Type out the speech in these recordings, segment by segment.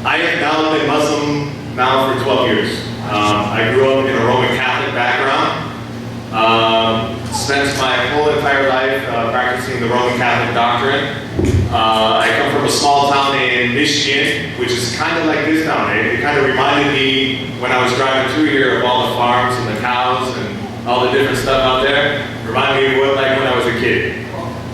I have now been Muslim now for 12 years. I grew up in a Roman Catholic background. Spent my whole entire life practicing the Roman Catholic doctrine. I come from a small town in Michigan, which is kind of like this town. It kind of reminded me when I was driving through here of all the farms and the cows and all the different stuff out there. It reminded me of what like when I was a kid.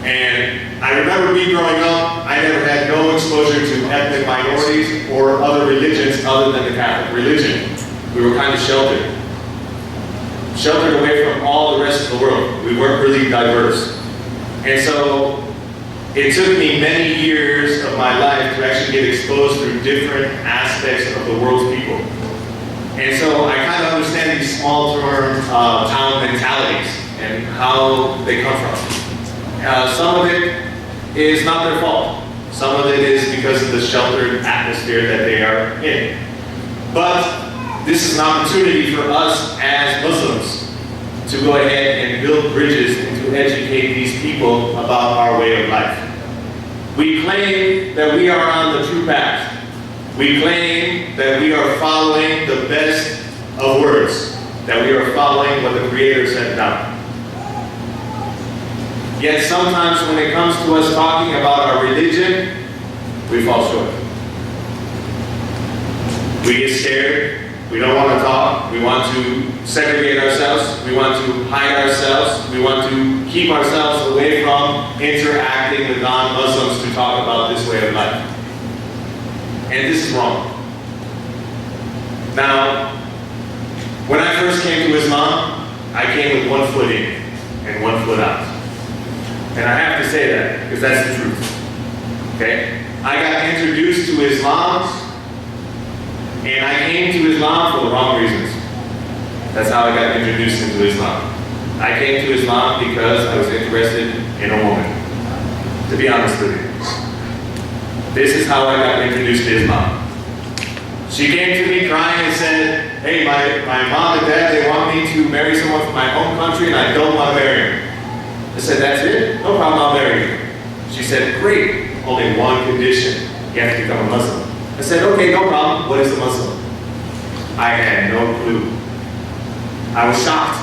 And I remember me growing up, I never had no exposure to ethnic minorities or other religions other than the Catholic religion. We were kind of sheltered. Sheltered away from all the rest of the world. We weren't really diverse. And so it took me many years of my life to actually get exposed through different aspects of the world's people. And so I kind of understand these small-term town mentalities and how they come from. Some of it is not their fault. Some of it is because of the sheltered atmosphere that they are in. But this is an opportunity for us as Muslims to go ahead and build bridges and to educate these people about our way of life. We claim that we are on the true path. We claim that we are following the best of words, that we are following what the Creator sent down. Yet sometimes when it comes to us talking about our religion, we fall short. We get scared. We don't want to talk. We want to segregate ourselves. We want to hide ourselves. We want to keep ourselves away from interacting with non-Muslims to talk about this way of life. And this is wrong. Now, when I first came to Islam, I came with one foot in and one foot out. And I have to say that because that's the truth. Okay? I got introduced to Islam. And I came to Islam for the wrong reasons. That's how I got introduced into Islam. I came to Islam because I was interested in a woman. To be honest with you. This is how I got introduced to Islam. She came to me crying and said, hey, my mom and dad, they want me to marry someone from my home country and I don't want to marry him. I said, that's it? No problem, I'll marry you. She said, great, only one condition. You have to become a Muslim. I said, okay, no problem. What is a Muslim? I had no clue. I was shocked.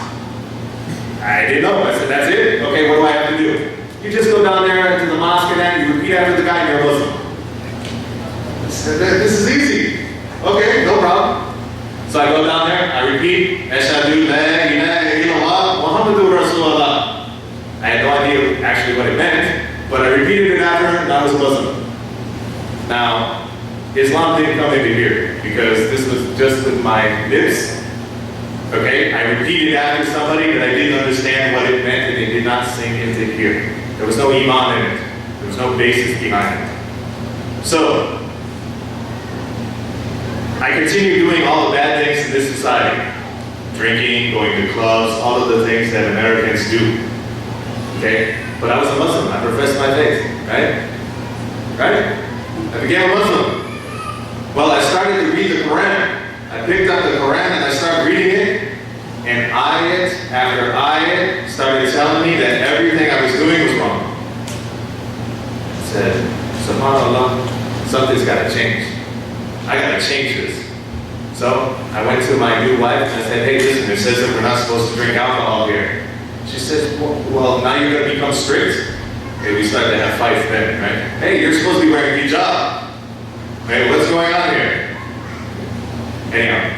I didn't know. I said, that's it? Okay, what do I have to do? You just go down there to the mosque and you repeat after the guy and you're a Muslim. I said, this is easy. Okay, no problem. So I go down there, I repeat, Ashhadu la ilaha illallah Muhammadur Rasulullah. I had no idea actually what it meant, but I repeated it after and I was a Muslim. Now, Islam didn't come into here because this was just with my lips. Okay? I repeated after somebody that I didn't understand what it meant and it did not sink into here. There was no iman in it. There was no basis behind it. So, I continued doing all the bad things in this society. Drinking, going to clubs, all of the things that Americans do. Okay? But I was a Muslim. I professed my faith. Right? Right? I became a Muslim. Well, I started to read the Quran. I picked up the Quran and I started reading it. And ayat after ayat started telling me that everything I was doing was wrong. I said, SubhanAllah, something's got to change. I got to change this. So I went to my new wife and I said, hey, listen, it says that we're not supposed to drink alcohol here. She says, well, now you're going to become strict. Okay, we started to have fights then, right? Hey, you're supposed to be wearing hijab. Hey, what's going on here? Anyhow,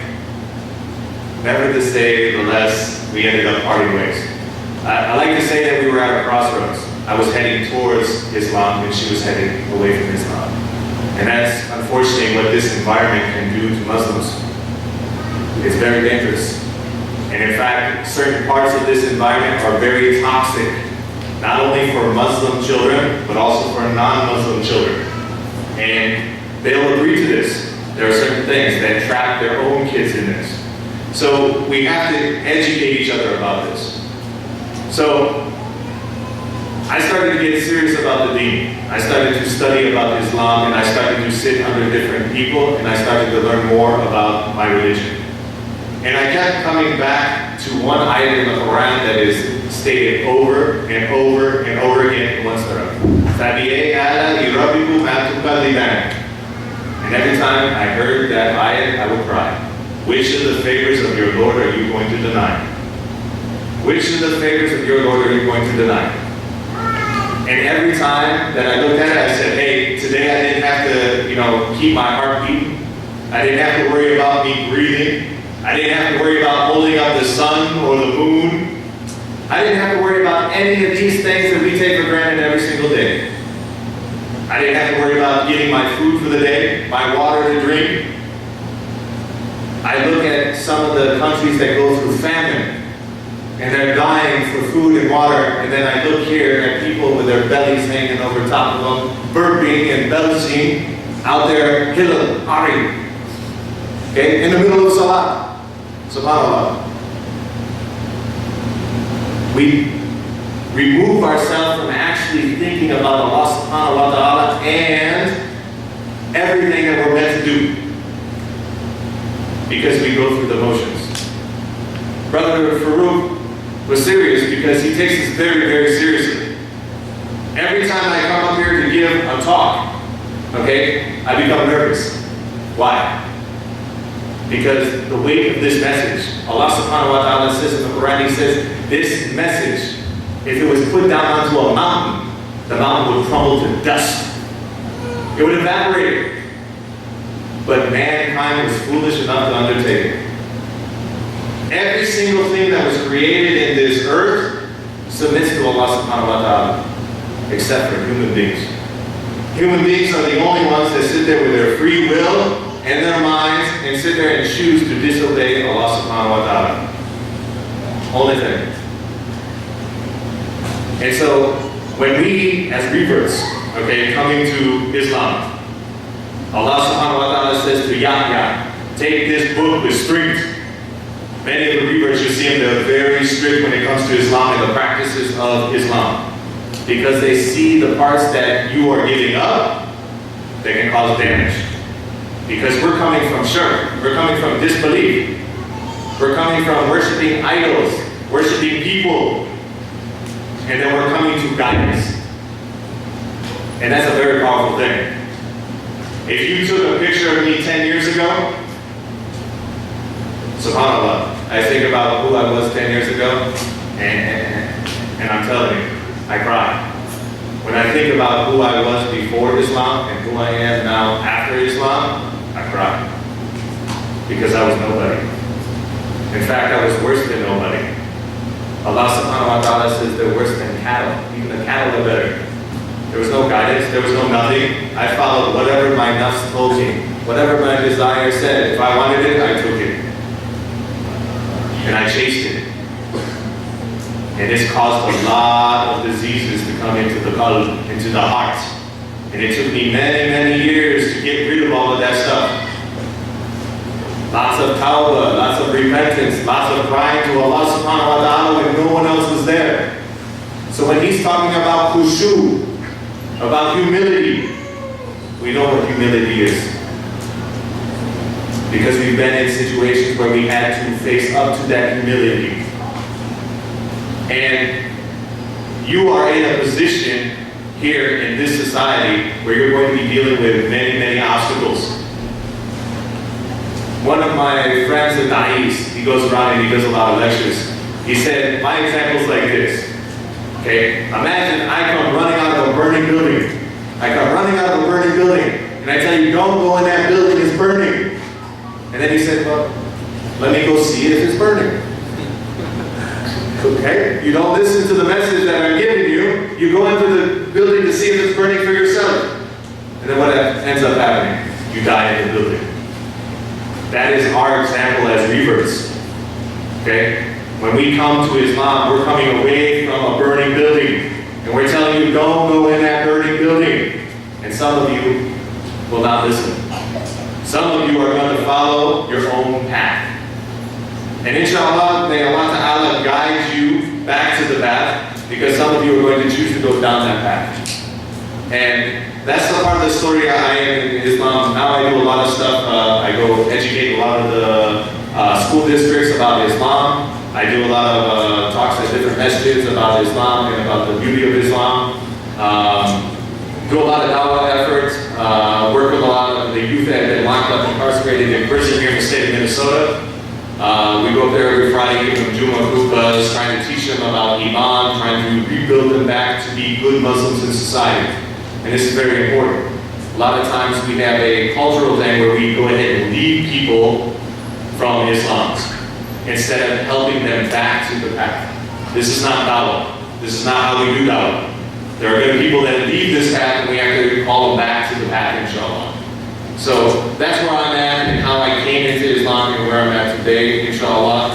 never to say the less, we ended up parting ways. I like to say that we were at a crossroads. I was heading towards Islam and she was heading away from Islam. And that's unfortunately what this environment can do to Muslims. It's very dangerous. And in fact, certain parts of this environment are very toxic, not only for Muslim children, but also for non-Muslim children. And they'll agree to this. There are certain things that trap their own kids in this. So we have to educate each other about this. So I started to get serious about the Diin. I started to study about Islam and I started to sit under different people and I started to learn more about my religion. And I kept coming back to one ayat in the Quran that is stated over and over and over again in one surah. And And every time I heard that ayat, I would cry. Which of the favors of your Lord are you going to deny? Which of the favors of your Lord are you going to deny? And every time that I looked at it, I said, hey, today I didn't have to, keep my heart beating. I didn't have to worry about me breathing. I didn't have to worry about holding up the sun or the moon. I didn't have to worry about any of these things that we take for granted every single day. I didn't have to worry about getting my food for the day, my water to drink. I look at some of the countries that go through famine, and they're dying for food and water, and then I look here at people with their bellies hanging over top of them, burping and belching out there, hilal, ari, okay, in the middle of salah. SubhanAllah. We remove ourselves from actually thinking about Allah subhanahu wa ta'ala and everything that we're meant to do, because we go through the motions. Brother Faruq was serious because he takes this very, very seriously. Every time I come up here to give a talk, okay, I become nervous. Why? Because the weight of this message, Allah subhanahu wa ta'ala says in the Quran, He says, this message, if it was put down onto a mountain, the mountain would crumble to dust. It would evaporate. But mankind was foolish enough to undertake it. Every single thing that was created in this earth submits to Allah subhanahu wa ta'ala, except for human beings. Human beings are the only ones that sit there with their free will and their minds and sit there and choose to disobey Allah subhanahu wa ta'ala. Only thing. And so, when we, as reverts, okay, coming to Islam, Allah subhanahu wa ta'ala says to Yahya, take this book with strength. Many of the reverts, you see them, they're very strict when it comes to Islam and the practices of Islam. Because they see the parts that you are giving up, they can cause damage. Because we're coming from shirk, we're coming from disbelief. We're coming from worshiping idols, worshiping people, and then we're coming to guidance. And that's a very powerful thing. If you took a picture of me 10 years ago, SubhanAllah, I think about who I was 10 years ago, and I'm telling you, I cry. When I think about who I was before Islam and who I am now after Islam, I cry. Because I was nobody. In fact, I was worse than nobody. Allah subhanahu wa ta'ala says they're worse than cattle. Even the cattle are better. There was no guidance, there was no nothing. I followed whatever my nafs told me. Whatever my desire said. If I wanted it, I took it. And I chased it. And this caused a lot of diseases to come into the qalb, into the heart. And it took me many, many years to get rid of all of that stuff. Lots of tawbah, lots of repentance, lots of crying to Allah subhanahu wa ta'ala when no one else was there. So when He's talking about khushu, about humility, we know what humility is. Because we've been in situations where we had to face up to that humility. And you are in a position here in this society where you're going to be dealing with many, many obstacles. One of my friends at Diin, he goes around and he does a lot of lectures. He said, my example is like this. Okay, imagine I come running out of a burning building. I come running out of a burning building, and I tell you, don't go in that building, it's burning. And then he said, well, let me go see if it's burning. Okay, you don't listen to the message that I'm giving you, you go into the building to see if it's burning for yourself. And then what ends up happening? You die in the building. That is our example as reverts. Okay? When we come to Islam, we're coming away from a burning building. And we're telling you, don't go in that burning building. And some of you will not listen. Some of you are going to follow your own path. And inshallah, may Allah Ta'ala guide you back to the path, because some of you are going to choose to go down that path. And that's the part of the story I am in Islam. Now I do a lot of stuff. I go educate a lot of the school districts about Islam. I do a lot of talks at different messages about Islam and about the beauty of Islam. Do a lot of dawah efforts. Work with a lot of the youth at in prison here in the state of Minnesota. We go up there every Friday, give them Juma Kupas, trying to teach them about Iman, trying to rebuild them back to be good Muslims in society. And this is very important. A lot of times we have a cultural thing where we go ahead and lead people from Islam instead of helping them back to the path. This is not dawah. This is not how we do dawah. There are going to be people that leave this path and we have to call them back to the path, inshallah. So that's where I'm at and how I came into Islam and where I'm at today, inshallah.